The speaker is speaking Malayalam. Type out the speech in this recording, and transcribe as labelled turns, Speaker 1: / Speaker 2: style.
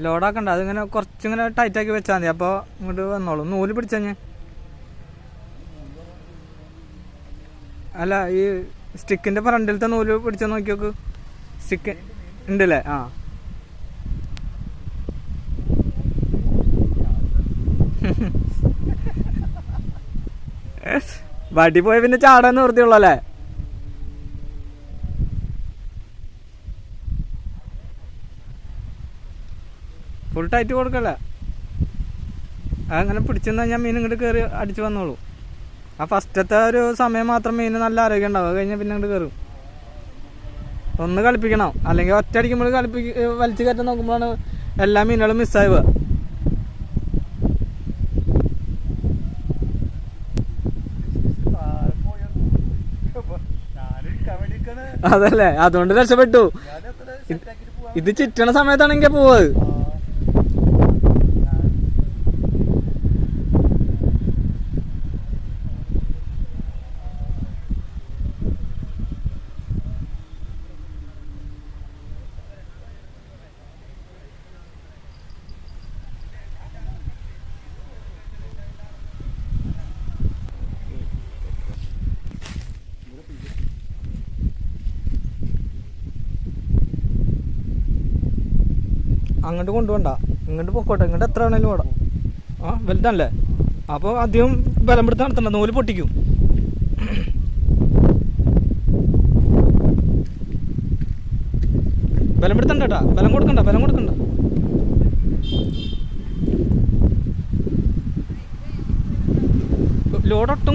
Speaker 1: ലോഡാക്കണ്ട, അതിങ്ങനെ കുറച്ചിങ്ങനെ ടൈറ്റാക്കി വെച്ചാൽ മതി. അപ്പോൾ ഇങ്ങോട്ട് വന്നോളൂ. നൂല് പിടിച്ചഞ്ഞ്. അല്ല, ഈ സ്റ്റിക്കിൻ്റെ ഫ്രണ്ടിലത്തെ നൂല് പിടിച്ചാൽ നോക്കി നോക്ക്. സ്റ്റിക്ക് ഉണ്ടല്ലേ? ആ, വടി പോയ പിന്നെ ചാടാൻ നിർത്തിയുള്ളല്ലേ. ഫുൾ ടൈറ്റ് കൊടുക്കല്ലേ. അതങ്ങനെ പിടിച്ചെന്ന് കഴിഞ്ഞാൽ മീൻ ഇങ്ങോട്ട് കയറി അടിച്ച് വന്നോളൂ. ആ ഫസ്റ്റത്തെ ഒരു സമയം മാത്രം മീൻ നല്ല ആരോഗ്യം ഉണ്ടാവും. അത് കഴിഞ്ഞാൽ പിന്നെ ഇങ്ങോട്ട് കയറും. ഒന്ന് കളിപ്പിക്കണം, അല്ലെങ്കിൽ ഒറ്റ അടിക്കുമ്പോൾ വലിച്ചു കയറ്റാൻ നോക്കുമ്പോഴാണ് എല്ലാ മീനുകളും മിസ്സാവുക. അതല്ലേ, അതുകൊണ്ട് രക്ഷപ്പെട്ടു. ഇത് ചുറ്റണ സമയത്താണെങ്കിൽ പോവത്. അങ്ങോട്ട് കൊണ്ടുപോണ്ട, ഇങ്ങോട്ട് പൊക്കോട്ടെ. ഇങ്ങോട്ട് എത്ര വേണേലും ഓടാം. ആ, വലുതാണല്ലേ. അപ്പോൾ അധികം ബലം പിടുത്തം നടത്തണ്ട, നൂല് പൊട്ടിക്കും. ബലം പിടുത്തണ്ട കേട്ടാ, ബലം കൊടുക്കണ്ട. ലോഡ് ഒട്ടും